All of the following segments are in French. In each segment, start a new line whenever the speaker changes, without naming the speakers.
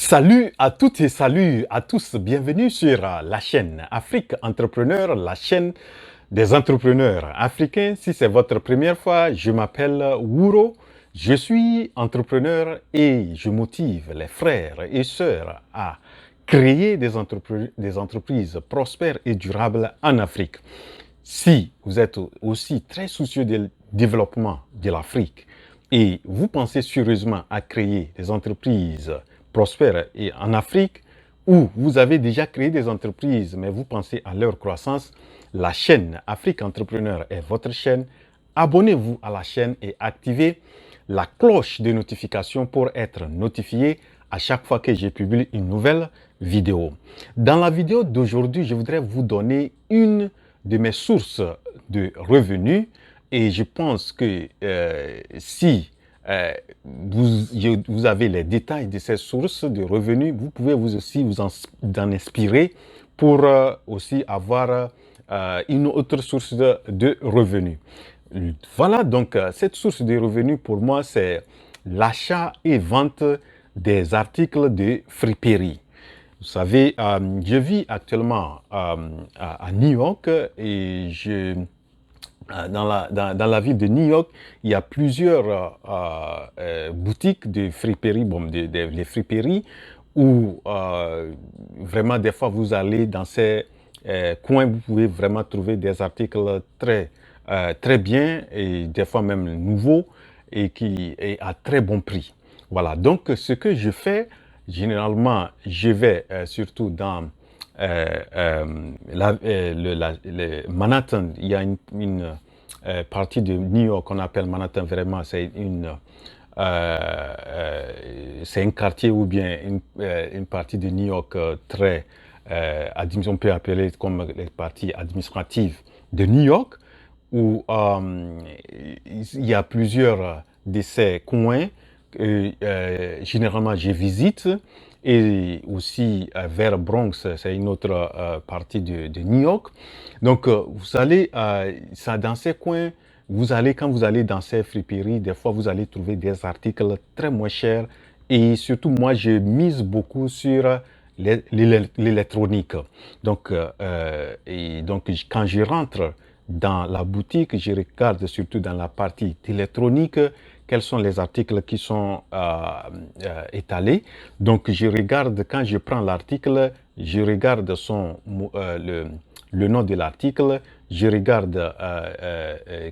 Salut à toutes et salut à tous. Bienvenue sur la chaîne Afrique Entrepreneur, la chaîne des entrepreneurs africains. Si c'est votre première fois, je m'appelle Wuro. Je suis entrepreneur et je motive les frères et sœurs à créer des entreprises prospères et durables en Afrique. Si vous êtes aussi très soucieux du développement de l'Afrique et vous pensez sérieusement à créer des entreprises prospères et en Afrique, ou vous avez déjà créé des entreprises mais vous pensez à leur croissance, la chaîne Afrique Entrepreneur est votre chaîne. Abonnez-vous à la chaîne et activez la cloche de notification pour être notifié à chaque fois que je publie une nouvelle vidéo. Dans la vidéo d'aujourd'hui, je voudrais vous donner une de mes sources de revenus et je pense que si vous avez les détails de ces sources de revenus, vous pouvez vous aussi vous en inspirer pour aussi avoir une autre source de revenus. Voilà, donc cette source de revenus pour moi, c'est l'achat et vente des articles de friperie. Vous savez, je vis actuellement à New York et dans la ville de New York, il y a plusieurs boutiques de friperie, les friperies, où vraiment des fois vous allez dans ces coins, vous pouvez vraiment trouver des articles très bien et des fois même nouveaux et à très bon prix. Voilà, donc ce que je fais, généralement, je vais surtout dans le Manhattan. Il y a une partie de New York qu'on appelle Manhattan, vraiment, c'est un quartier ou bien une partie de New York très, on peut appeler comme les parties administratives de New York, où il y a plusieurs de ces coins que généralement je visite, et aussi vers Bronx, c'est une autre partie de New York. Donc vous allez dans ces coins, quand vous allez dans ces friperies, des fois vous allez trouver des articles très moins chers et surtout moi je mise beaucoup sur l'électronique. Donc, quand je rentre dans la boutique, je regarde surtout dans la partie électronique quels sont les articles qui sont étalés. Donc, je regarde, quand je prends l'article, je regarde le nom de l'article, je regarde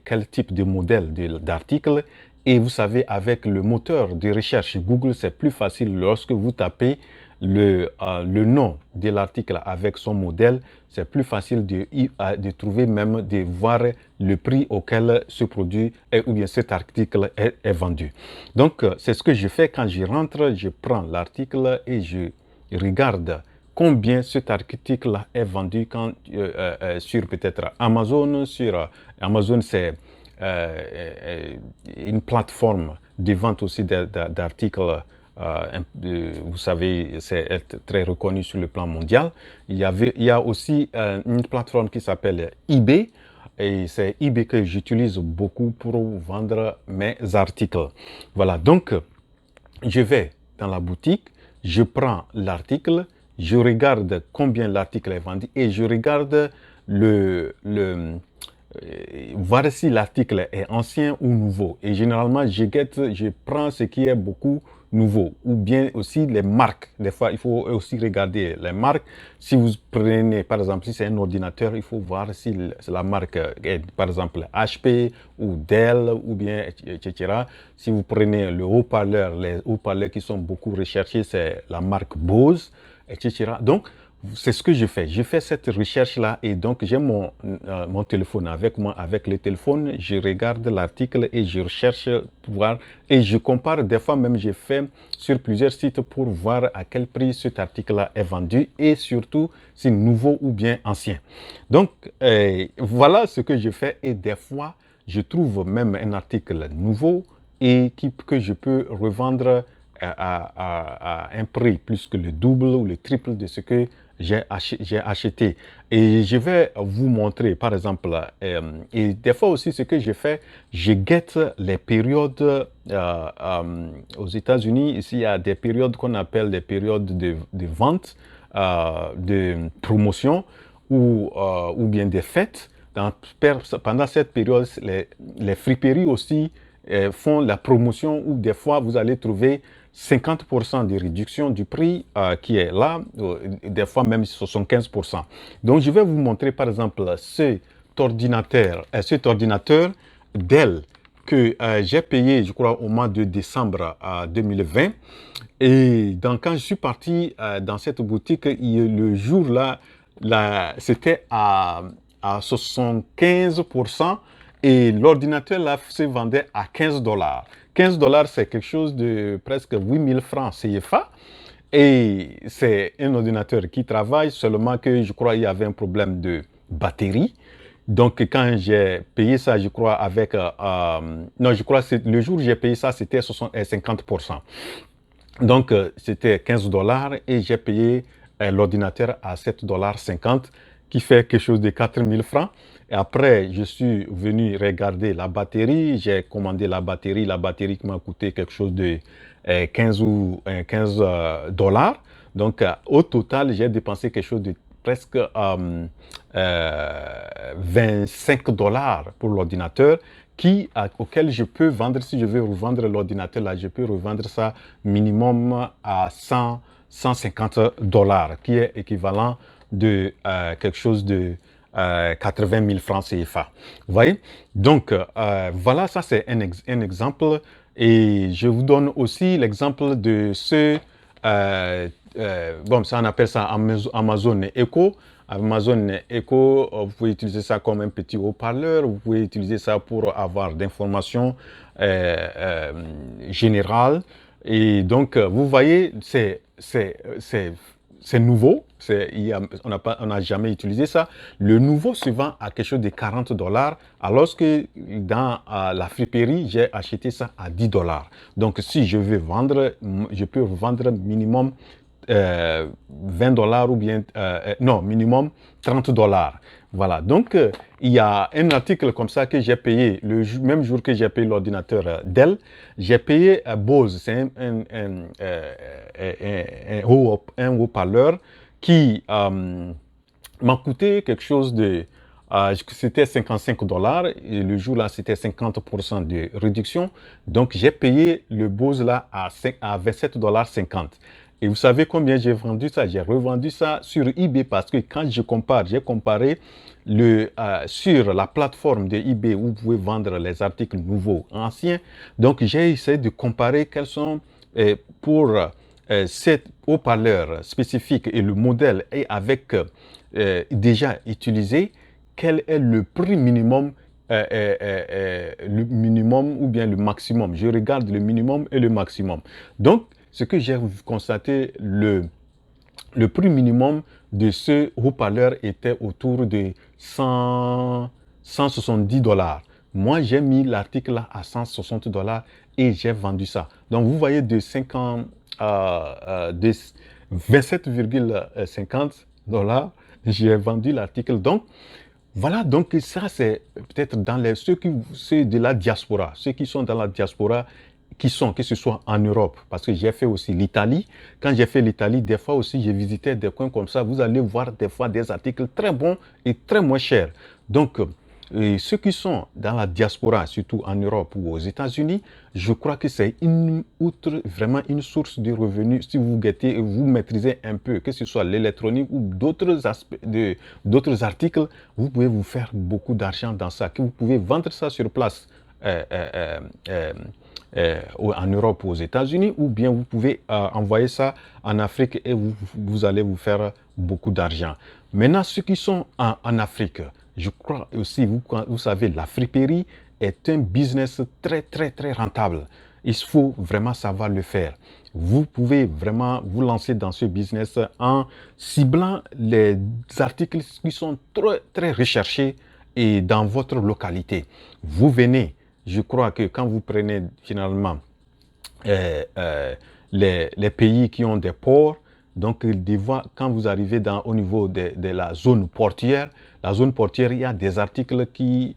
quel type de modèle d'article. Et vous savez, avec le moteur de recherche Google, c'est plus facile lorsque vous tapez le nom de l'article avec son modèle, c'est plus facile de trouver, même de voir le prix auquel ce produit ou bien cet article est vendu. Donc, c'est ce que je fais quand je rentre, je prends l'article et je regarde combien cet article est vendu sur peut-être Amazon. Sur Amazon, c'est une plateforme de vente aussi d'articles. Vous savez, c'est très reconnu sur le plan mondial. Il y a aussi une plateforme qui s'appelle eBay. Et c'est eBay que j'utilise beaucoup pour vendre mes articles. Voilà, donc je vais dans la boutique, je prends l'article, je regarde combien l'article est vendu et je regarde voir si l'article est ancien ou nouveau. Et généralement, je prends ce qui est beaucoup nouveau. Ou bien aussi les marques. Des fois, il faut aussi regarder les marques. Si vous prenez, par exemple, si c'est un ordinateur, il faut voir si la marque est, par exemple, HP ou Dell ou bien, etc. Si vous prenez le haut-parleur, les haut-parleurs qui sont beaucoup recherchés, c'est la marque Bose, etc. Donc, c'est ce que je fais. Je fais cette recherche-là et donc j'ai mon téléphone avec moi. Avec le téléphone, je regarde l'article et je recherche pour voir et je compare. Des fois même, je fais sur plusieurs sites pour voir à quel prix cet article-là est vendu et surtout si nouveau ou bien ancien. Donc, voilà ce que je fais et des fois, je trouve même un article nouveau et que je peux revendre à un prix plus que le double ou le triple de ce que j'ai acheté. Et je vais vous montrer, par exemple, et des fois aussi, ce que je fais, je guette les périodes aux États-Unis. Ici, il y a des périodes qu'on appelle des périodes de vente, de promotion ou bien des fêtes. Pendant cette période, les friperies aussi font la promotion où des fois vous allez trouver 50% de réduction du prix qui est là, des fois même 75%. Donc je vais vous montrer par exemple cet ordinateur Dell que j'ai payé, je crois, au mois de décembre 2020. Et donc, quand je suis parti dans cette boutique, le jour-là, c'était à 75% et l'ordinateur là se vendait à 15 dollars. 15 dollars, c'est quelque chose de presque 8000 francs CFA. Et c'est un ordinateur qui travaille, seulement que je crois qu'il y avait un problème de batterie. Donc, quand j'ai payé ça, je crois, non, je crois que le jour où j'ai payé ça, c'était 50%. Donc, c'était 15 dollars et j'ai payé l'ordinateur à 7,50 $, qui fait quelque chose de 4000 francs. Et après, je suis venu regarder la batterie. J'ai commandé la batterie qui m'a coûté quelque chose de 15 dollars. Donc, au total, j'ai dépensé quelque chose de presque 25 dollars pour l'ordinateur auquel je peux vendre, si je veux revendre l'ordinateur là, je peux revendre ça minimum à 150 dollars, qui est équivalent de quelque chose de 80 000 francs CFA. Vous voyez? Donc, voilà, ça c'est un exemple. Et je vous donne aussi l'exemple de bon, ça on appelle ça Amazon Echo. Amazon Echo, vous pouvez utiliser ça comme un petit haut-parleur, vous pouvez utiliser ça pour avoir d'informations générales. Et donc, vous voyez, c'est nouveau, on n'a jamais utilisé ça. Le nouveau se vend à quelque chose de 40 dollars, alors que dans la friperie, j'ai acheté ça à 10 dollars. Donc, si je veux vendre, je peux vendre minimum 20 dollars ou bien, non, minimum 30 dollars. Voilà, donc il y a un article comme ça que j'ai payé même jour que j'ai payé l'ordinateur Dell. J'ai payé Bose, c'est un haut-parleur qui m'a coûté quelque chose de... c'était 55 dollars et le jour là c'était 50% de réduction. Donc j'ai payé le Bose là à 27 dollars 50. Et vous savez combien j'ai vendu ça? J'ai revendu ça sur eBay parce que quand j'ai comparé sur la plateforme de eBay où vous pouvez vendre les articles nouveaux, anciens. Donc j'ai essayé de comparer quels sont pour cet haut-parleur spécifique et le modèle est avec déjà utilisé, quel est le prix minimum, le minimum ou bien le maximum. Je regarde le minimum et le maximum. Donc, ce que j'ai constaté, le prix minimum de ce haut-parleur était autour de 170 dollars. Moi, j'ai mis l'article là à 160 dollars et j'ai vendu ça. Donc, vous voyez de 27,50 dollars, j'ai vendu l'article. Donc, voilà, donc ça c'est peut-être dans ceux de la diaspora, ceux qui sont dans la diaspora, que ce soit en Europe, parce que j'ai fait aussi l'Italie. Quand j'ai fait l'Italie, des fois aussi j'ai visité des coins comme ça, vous allez voir des fois des articles très bons et très moins chers. Donc, ceux qui sont dans la diaspora, surtout en Europe ou aux États-Unis, je crois que c'est vraiment une source de revenus. Si vous guettez et vous maîtrisez un peu, que ce soit l'électronique ou d'autres aspects d'autres articles, vous pouvez vous faire beaucoup d'argent dans ça, que vous pouvez vendre ça sur place en Europe ou aux États-Unis, ou bien vous pouvez envoyer ça en Afrique et vous allez vous faire beaucoup d'argent. Maintenant, ceux qui sont en Afrique, je crois aussi, vous savez, la friperie est un business très, très, très rentable. Il faut vraiment savoir le faire. Vous pouvez vraiment vous lancer dans ce business en ciblant les articles qui sont très, très recherchés et dans votre localité. Vous venez, je crois que quand vous prenez finalement les pays qui ont des ports, Donc, des fois, quand vous arrivez au niveau de la zone portière, il y a des articles qui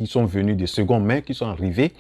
sont venus de seconde main, qui sont arrivés.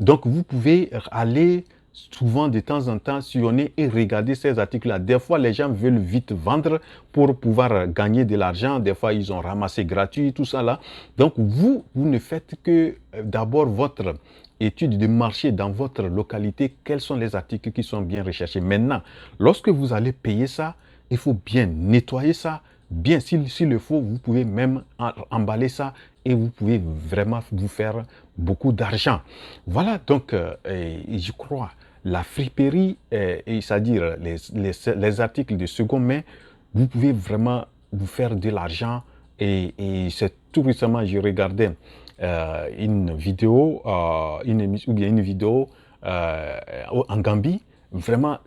Donc, vous pouvez aller souvent de temps en temps sillonner et regarder ces articles-là. Des fois, les gens veulent vite vendre pour pouvoir gagner de l'argent. Des fois, ils ont ramassé gratuit, tout ça là. Donc, vous ne faites que d'abord votre étude de marché dans votre localité. Quels sont les articles qui sont bien recherchés? Maintenant, lorsque vous allez payer ça, il faut bien nettoyer ça. Bien, s'il le faut, vous pouvez même emballer ça et vous pouvez vraiment vous faire beaucoup d'argent. Voilà, donc, je crois, la friperie, c'est-à-dire les articles de seconde main, vous pouvez vraiment vous faire de l'argent. Et c'est tout récemment, j'ai regardé une vidéo, une vidéo en Gambie. Vraiment,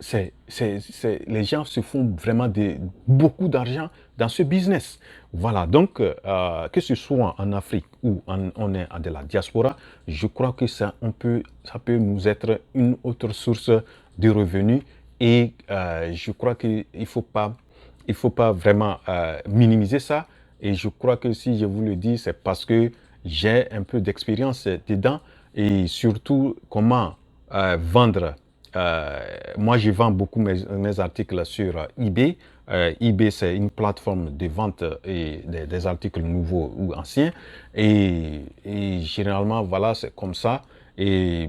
les gens se font vraiment beaucoup d'argent dans ce business. Voilà, donc que ce soit en Afrique ou on est de la diaspora, je crois que ça peut nous être une autre source de revenus. Et je crois qu'il ne faut pas vraiment minimiser ça. Et je crois que si je vous le dis, c'est parce que j'ai un peu d'expérience dedans et surtout comment vendre. Moi, je vends beaucoup mes articles sur eBay. eBay, c'est une plateforme de vente des articles nouveaux ou anciens. Et généralement, voilà, c'est comme ça. Et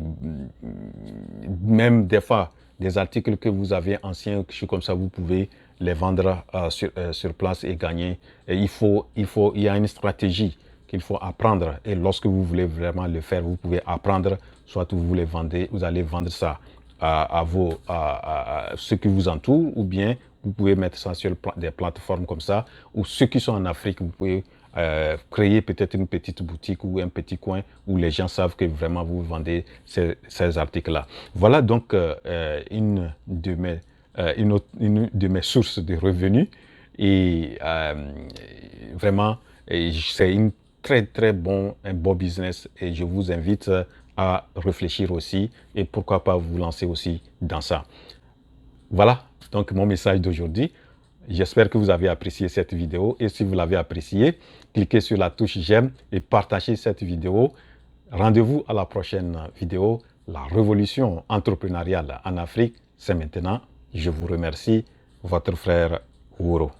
même des fois, des articles que vous avez anciens, je suis comme ça, vous pouvez les vendre sur place et gagner. Et il y a une stratégie qu'il faut apprendre. Et lorsque vous voulez vraiment le faire, vous pouvez apprendre, soit vous allez vendre ça à ceux qui vous entourent, ou bien vous pouvez mettre ça sur des plateformes comme ça, ou ceux qui sont en Afrique, vous pouvez créer peut-être une petite boutique ou un petit coin où les gens savent que vraiment vous vendez ces articles-là. Voilà donc une de mes sources de revenus. Et vraiment, c'est un bon business et je vous invite à réfléchir aussi et pourquoi pas vous lancer aussi dans ça. Voilà donc mon message d'aujourd'hui. J'espère que vous avez apprécié cette vidéo et si vous l'avez appréciée, cliquez sur la touche j'aime et partagez cette vidéo. Rendez-vous à la prochaine vidéo. La révolution entrepreneuriale en Afrique, c'est maintenant. Je vous remercie, votre frère Ouro.